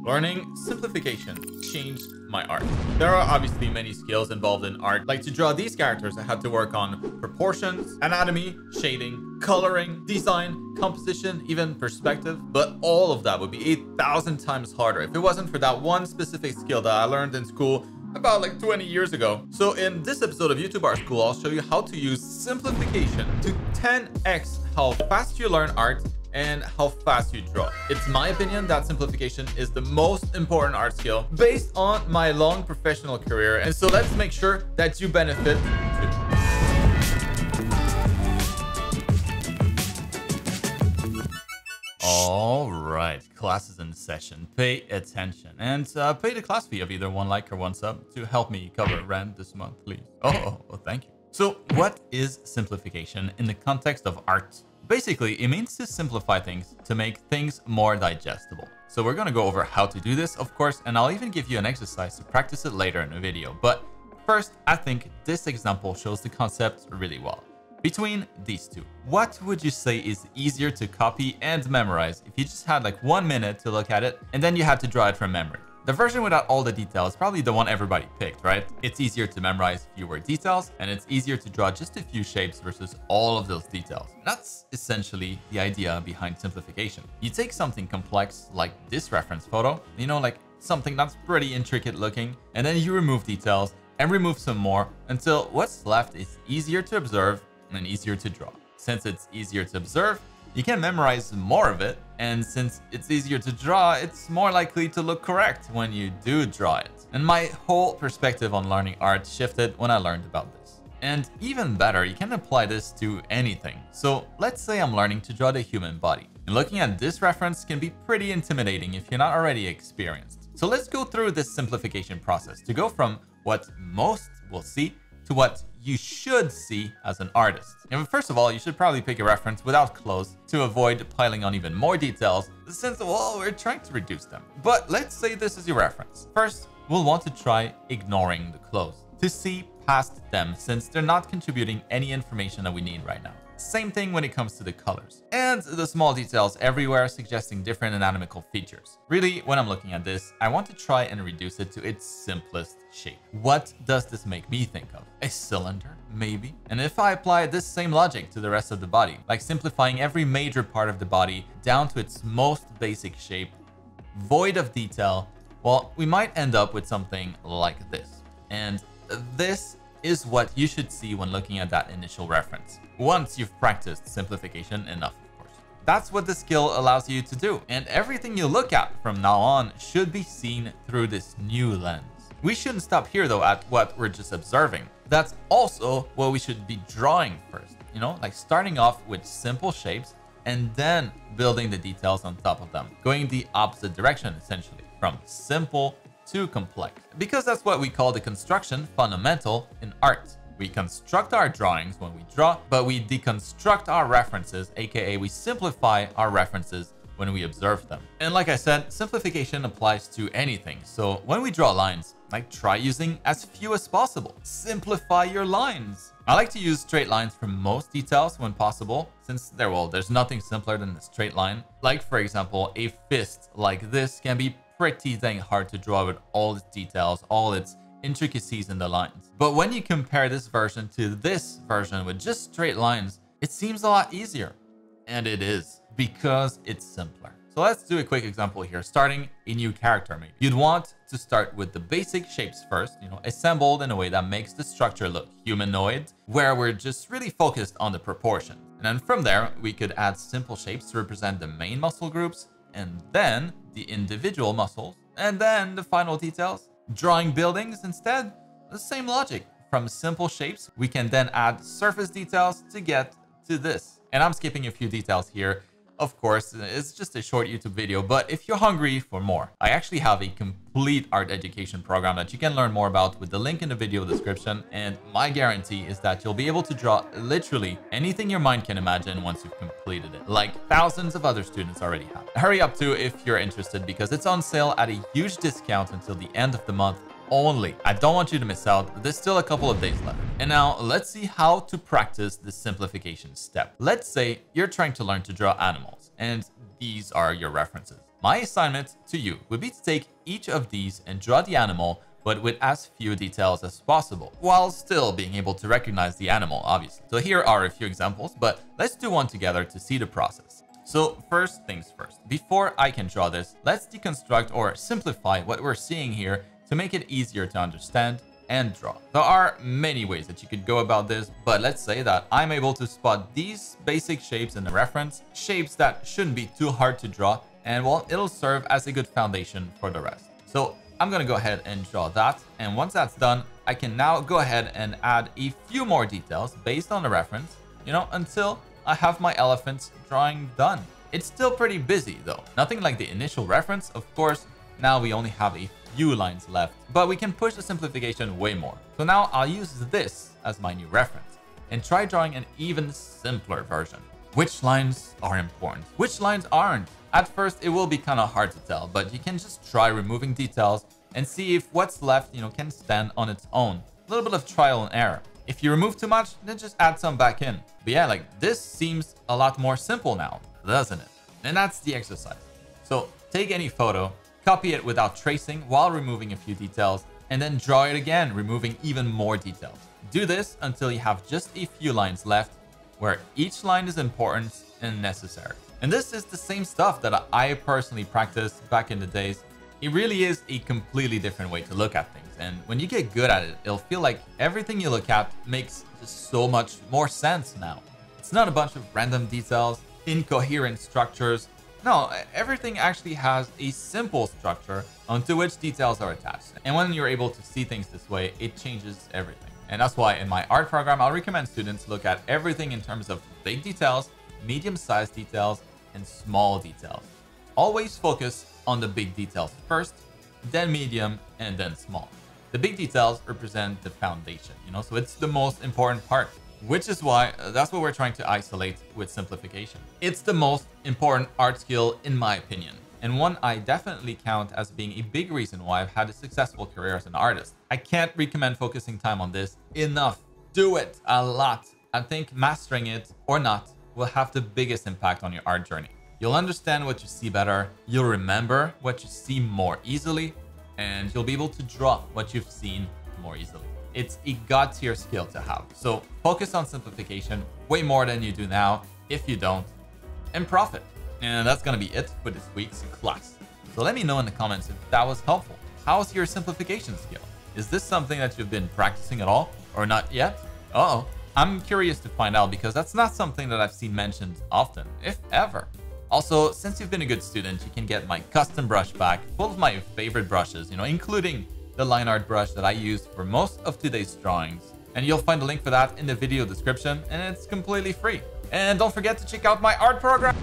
Learning simplification changed my art. There are obviously many skills involved in art. Like to draw these characters, I had to work on proportions, anatomy, shading, coloring, design, composition, even perspective. But all of that would be 8,000 times harder if it wasn't for that one specific skill that I learned in school about like 20 years ago. So in this episode of YouTube Art School, I'll show you how to use simplification to 10x how fast you learn art and how fast you draw. It's my opinion that simplification is the most important art skill based on my long professional career. And so let's make sure that you benefit too. All right, class is in session. Pay attention and pay the class fee of either 1 like or 1 sub to help me cover rent this month, please. Oh, thank you. So what is simplification in the context of art? Basically, it means to simplify things to make things more digestible. So we're going to go over how to do this, of course, and I'll even give you an exercise to practice it later in the video. But first, I think this example shows the concept really well. Between these two, what would you say is easier to copy and memorize if you just had like 1 minute to look at it and then you had to draw it from memory? The version without all the details is probably the one everybody picked, right? It's easier to memorize fewer details and it's easier to draw just a few shapes versus all of those details. That's essentially the idea behind simplification. You take something complex like this reference photo, you know, like something that's pretty intricate looking, and then you remove details and remove some more until what's left is easier to observe and easier to draw. Since it's easier to observe, you can memorize more of it, and since it's easier to draw, it's more likely to look correct when you do draw it. And my whole perspective on learning art shifted when I learned about this. And even better, you can apply this to anything. So let's say I'm learning to draw the human body. And looking at this reference can be pretty intimidating if you're not already experienced. So let's go through this simplification process to go from what most will see to what you should see as an artist. And first of all, you should probably pick a reference without clothes to avoid piling on even more details since, well, we're trying to reduce them. But let's say this is your reference. First, we'll want to try ignoring the clothes to see past them since they're not contributing any information that we need right now. Same thing when it comes to the colors and the small details everywhere suggesting different anatomical features. Really, when I'm looking at this, I want to try and reduce it to its simplest shape. What does this make me think of? A cylinder, maybe? And if I apply this same logic to the rest of the body, like simplifying every major part of the body down to its most basic shape, void of detail, well, we might end up with something like this. And this is what you should see when looking at that initial reference, once you've practiced simplification enough, of course. That's what the skill allows you to do, and everything you look at from now on should be seen through this new lens. We shouldn't stop here though at what we're just observing. That's also what we should be drawing first, you know, like starting off with simple shapes and then building the details on top of them, going the opposite direction essentially, from simple to complex, because that's what we call the construction fundamental in art. We construct our drawings when we draw, but we deconstruct our references, aka we simplify our references when we observe them. And like I said, simplification applies to anything. So when we draw lines, like try using as few as possible. Simplify your lines. I like to use straight lines for most details when possible, since there's nothing simpler than a straight line. Like for example, a fist like this can be pretty dang hard to draw with all its details, all its intricacies in the lines. But when you compare this version to this version with just straight lines, it seems a lot easier. And it is, because it's simpler. So let's do a quick example here, starting a new character maybe. You'd want to start with the basic shapes first, you know, assembled in a way that makes the structure look humanoid, where we're just really focused on the proportions. And then from there, we could add simple shapes to represent the main muscle groups, and then the individual muscles, and then the final details. Drawing buildings instead, the same logic. From simple shapes, we can then add surface details to get to this. And I'm skipping a few details here. Of course, it's just a short YouTube video, but if you're hungry for more, I actually have a complete art education program that you can learn more about with the link in the video description. And my guarantee is that you'll be able to draw literally anything your mind can imagine once you've completed it, like thousands of other students already have. Hurry up too if you're interested, because it's on sale at a huge discount until the end of the month only. I don't want you to miss out. There's still a couple of days left. And now let's see how to practice the simplification step. Let's say you're trying to learn to draw animals and these are your references. My assignment to you would be to take each of these and draw the animal, but with as few details as possible, while still being able to recognize the animal, obviously. So here are a few examples, but let's do one together to see the process. So first things first, before I can draw this, let's deconstruct or simplify what we're seeing here to make it easier to understand and draw. There are many ways that you could go about this, but let's say that I'm able to spot these basic shapes in the reference, shapes that shouldn't be too hard to draw, and well, it'll serve as a good foundation for the rest. So I'm gonna go ahead and draw that, and once that's done, I can now go ahead and add a few more details based on the reference, until I have my elephant drawing done. It's still pretty busy though. Nothing like the initial reference, of course. Now we only have a few lines left, but we can push the simplification way more. So now I'll use this as my new reference and try drawing an even simpler version. Which lines are important? Which lines aren't? At first, it will be kind of hard to tell, but you can just try removing details and see if what's left, can stand on its own. A little bit of trial and error. If you remove too much, then just add some back in. But yeah, like this seems a lot more simple now, doesn't it? And that's the exercise. So take any photo, copy it without tracing while removing a few details, and then draw it again, removing even more details. Do this until you have just a few lines left where each line is important and necessary. And this is the same stuff that I personally practiced back in the days. It really is a completely different way to look at things. And when you get good at it, it'll feel like everything you look at makes just so much more sense now. It's not a bunch of random details, incoherent structures. No, everything actually has a simple structure onto which details are attached. And when you're able to see things this way, it changes everything. And that's why in my art program, I'll recommend students look at everything in terms of big details, medium-sized details, and small details. Always focus on the big details first, then medium, and then small. The big details represent the foundation, so it's the most important part, which is why that's what we're trying to isolate with simplification. It's the most important art skill in my opinion, and one I definitely count as being a big reason why I've had a successful career as an artist. I can't recommend focusing time on this enough. Do it a lot. I think mastering it or not will have the biggest impact on your art journey. You'll understand what you see better, you'll remember what you see more easily, and you'll be able to draw what you've seen more easily. It's a god-tier skill to have. So focus on simplification way more than you do now, if you don't, and profit. And that's gonna be it for this week's class. So let me know in the comments if that was helpful. How's your simplification skill? Is this something that you've been practicing at all or not yet? Uh-oh. I'm curious to find out because that's not something that I've seen mentioned often, if ever. Also, since you've been a good student, you can get my custom brush pack full of my favorite brushes, including the line art brush that I used for most of today's drawings. And you'll find a link for that in the video description, and it's completely free. And don't forget to check out my art program.